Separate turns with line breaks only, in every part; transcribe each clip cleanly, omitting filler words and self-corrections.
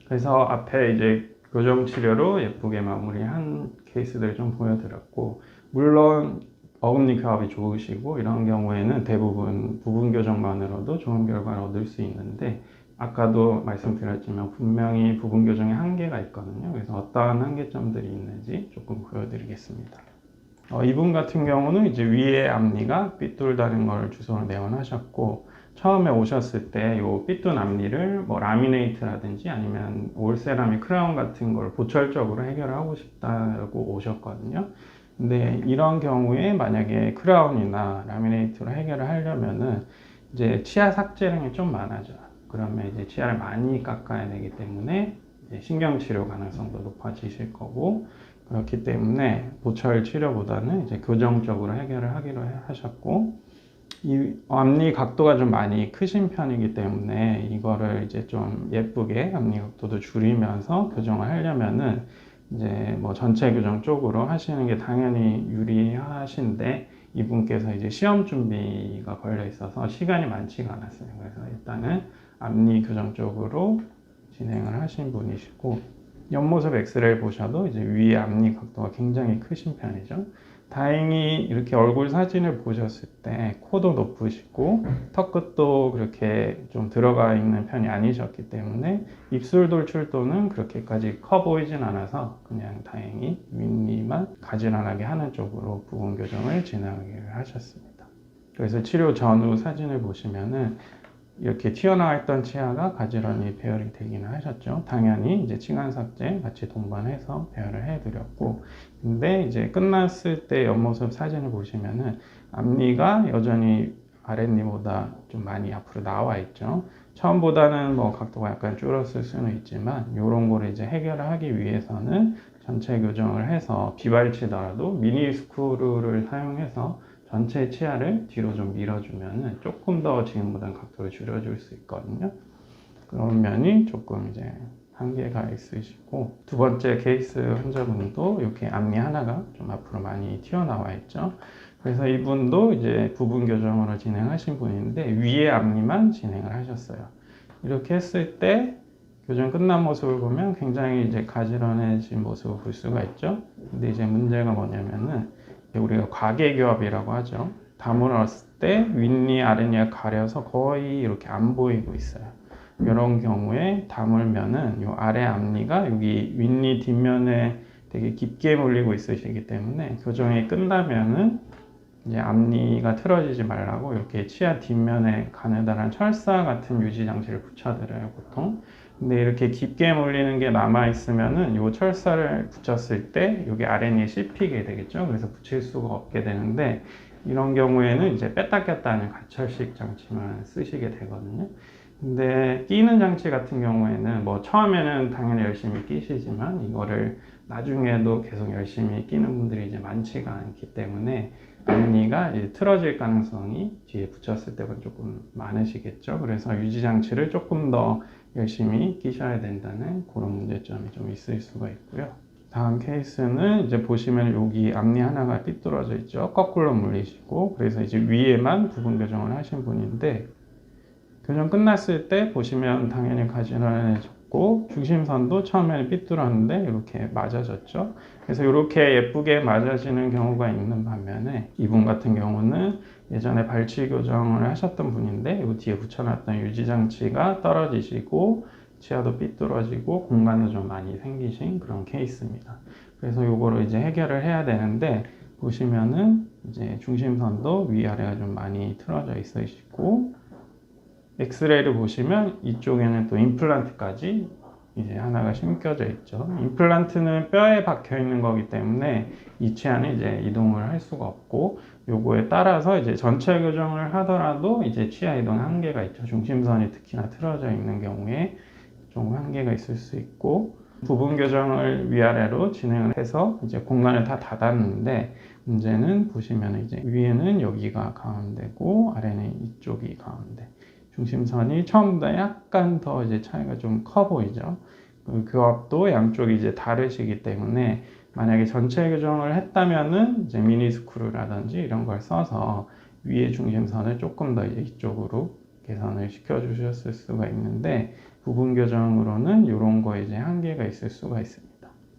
그래서 앞에 이제 교정 치료로 예쁘게 마무리한 케이스들을 좀 보여드렸고, 물론 어금니 교합이 좋으시고 이런 경우에는 대부분 부분 교정만으로도 좋은 결과를 얻을 수 있는데, 아까도 말씀드렸지만 분명히 부분 교정에 한계가 있거든요. 그래서 어떠한 한계점들이 있는지 조금 보여드리겠습니다. 이분 같은 경우는 이제 위에 앞니가 삐뚤다는 걸 주소로 내원하셨고, 처음에 오셨을 때 이 삐뚤 앞니를 뭐 라미네이트라든지 아니면 올세라믹 크라운 같은 걸 보철적으로 해결하고 싶다고 오셨거든요. 근데 이런 경우에 만약에 크라운이나 라미네이트로 해결을 하려면은 이제 치아 삭제량이 좀 많아져요. 그러면 이제 치아를 많이 깎아야 되기 때문에 신경치료 가능성도 높아지실 거고, 그렇기 때문에 보철 치료보다는 이제 교정적으로 해결을 하기로 하셨고, 이 앞니 각도가 좀 많이 크신 편이기 때문에 이거를 이제 좀 예쁘게 앞니 각도도 줄이면서 교정을 하려면은 이제 뭐 전체 교정 쪽으로 하시는 게 당연히 유리하신데, 이분께서 이제 시험 준비가 걸려 있어서 시간이 많지가 않았어요. 그래서 일단은 앞니 교정 쪽으로 진행을 하신 분이시고, 옆모습 엑스레이를 보셔도 이제 위에 앞니 각도가 굉장히 크신 편이죠. 다행히 이렇게 얼굴 사진을 보셨을 때 코도 높으시고 턱 끝도 그렇게 좀 들어가 있는 편이 아니셨기 때문에 입술 돌출도는 그렇게까지 커 보이진 않아서 그냥 다행히 윗니만 가지런하게 하는 쪽으로 부분 교정을 진행하기를 하셨습니다. 그래서 치료 전후 사진을 보시면은 이렇게 튀어나와 있던 치아가 가지런히 배열이 되기는 하셨죠. 당연히 이제 치관 삭제 같이 동반해서 배열을 해드렸고, 근데 이제 끝났을 때 옆모습 사진을 보시면은 앞니가 여전히 아랫니보다 좀 많이 앞으로 나와 있죠. 처음보다는 뭐 각도가 약간 줄었을 수는 있지만, 이런 거를 이제 해결을 하기 위해서는 전체 교정을 해서 비발치더라도 미니 스크루를 사용해서 전체 치아를 뒤로 좀 밀어주면 조금 더 지금보다는 각도를 줄여줄 수 있거든요. 그런 면이 조금 이제 한계가 있으시고, 두 번째 케이스 환자분도 이렇게 앞니 하나가 좀 앞으로 많이 튀어나와 있죠. 그래서 이분도 이제 부분 교정으로 진행하신 분인데 위에 앞니만 진행을 하셨어요. 이렇게 했을 때 교정 끝난 모습을 보면 굉장히 이제 가지런해진 모습을 볼 수가 있죠. 근데 이제 문제가 뭐냐면은 우리가 과계교합이라고 하죠. 담을 넣었을 때 윗니, 아랫니가 가려서 거의 이렇게 안 보이고 있어요. 이런 경우에 담을면은 이 아래 앞니가 여기 윗니 뒷면에 되게 깊게 몰리고 있으시기 때문에 교정이 끝나면은 이제 앞니가 틀어지지 말라고 이렇게 치아 뒷면에 가느다란 철사 같은 유지 장치를 붙여드려요, 보통. 근데 이렇게 깊게 몰리는 게 남아 있으면은 이 철사를 붙였을 때 여기 아랫니에 씹히게 되겠죠. 그래서 붙일 수가 없게 되는데, 이런 경우에는 이제 뺐다 꼈다 하는 가철식 장치만 쓰시게 되거든요. 근데 끼는 장치 같은 경우에는 뭐 처음에는 당연히 열심히 끼시지만 이거를 나중에도 계속 열심히 끼는 분들이 이제 많지가 않기 때문에 앞니가 이제 틀어질 가능성이 뒤에 붙였을 때보다 조금 많으시겠죠. 그래서 유지 장치를 조금 더 열심히 끼셔야 된다는 그런 문제점이 좀 있을 수가 있고요. 다음 케이스는 이제 보시면 여기 앞니 하나가 삐뚤어져 있죠. 거꾸로 물리시고, 그래서 이제 위에만 부분 교정을 하신 분인데, 교정 끝났을 때 보시면 당연히 가지런해졌고 중심선도 처음에는 삐뚤었는데 이렇게 맞아졌죠. 그래서 이렇게 예쁘게 맞아지는 경우가 있는 반면에, 이분 같은 경우는 예전에 발치 교정을 하셨던 분인데 이 뒤에 붙여놨던 유지장치가 떨어지시고 치아도 삐뚤어지고 공간도 좀 많이 생기신 그런 케이스입니다. 그래서 이거를 이제 해결을 해야 되는데, 보시면은 이제 중심선도 위아래가 좀 많이 틀어져 있으시고, 엑스레이를 보시면 이쪽에는 또 임플란트까지 이제 하나가 심겨져 있죠. 임플란트는 뼈에 박혀 있는 거기 때문에 이 치아는 이제 이동을 할 수가 없고, 요거에 따라서 이제 전체 교정을 하더라도 이제 치아 이동 한계가 있죠. 중심선이 특히나 틀어져 있는 경우에 좀 한계가 있을 수 있고, 부분 교정을 위아래로 진행을 해서 이제 공간을 다 닫았는데, 문제는 보시면 이제 위에는 여기가 가운데고 아래는 이쪽이 가운데, 중심선이 처음보다 약간 더 이제 차이가 좀 커 보이죠. 그 교합도 양쪽이 이제 다르시기 때문에 만약에 전체 교정을 했다면은 이제 미니 스크루라든지 이런 걸 써서 위에 중심선을 조금 더 이제 이쪽으로 개선을 시켜 주셨을 수가 있는데, 부분 교정으로는 이런 거에 이제 한계가 있을 수가 있습니다.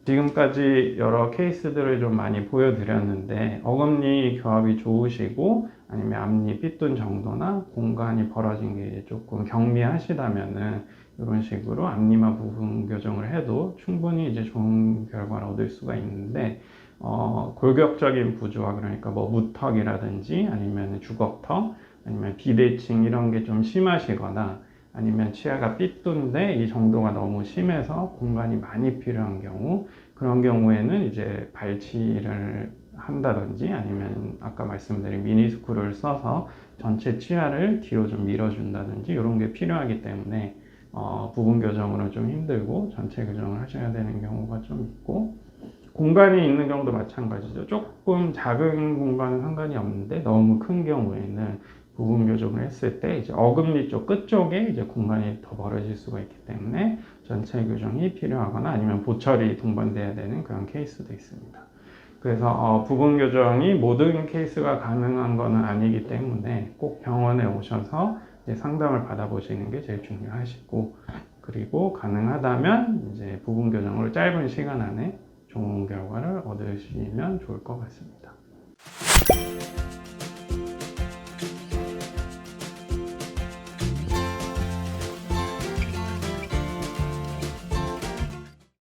지금까지 여러 케이스들을 좀 많이 보여드렸는데 어금니 교합이 좋으시고 아니면 앞니 삐뚤 정도나 공간이 벌어진 게 조금 경미하시다면은 이런 식으로 앞니만 부분 교정을 해도 충분히 이제 좋은 결과를 얻을 수가 있는데 골격적인 부조화, 그러니까 뭐 무턱이라든지 아니면 주걱턱 아니면 비대칭 이런 게 좀 심하시거나 아니면 치아가 삐뚤인데 이 정도가 너무 심해서 공간이 많이 필요한 경우, 그런 경우에는 이제 발치를 한다든지 아니면 아까 말씀드린 미니스크를 써서 전체 치아를 뒤로 좀 밀어준다든지 이런 게 필요하기 때문에 부분 교정으로 좀 힘들고 전체 교정을 하셔야 되는 경우가 좀 있고, 공간이 있는 경우도 마찬가지죠. 조금 작은 공간은 상관이 없는데 너무 큰 경우에는 부분 교정을 했을 때 이제 어금니 쪽 끝쪽에 이제 공간이 더 벌어질 수가 있기 때문에 전체 교정이 필요하거나 아니면 보철이 동반돼야 되는 그런 케이스도 있습니다. 그래서 부분 교정이 모든 케이스가 가능한 것은 아니기 때문에 꼭 병원에 오셔서 이제 상담을 받아보시는 게 제일 중요하시고, 그리고 가능하다면 이제 부분 교정으로 짧은 시간 안에 좋은 결과를 얻으시면 좋을 것 같습니다.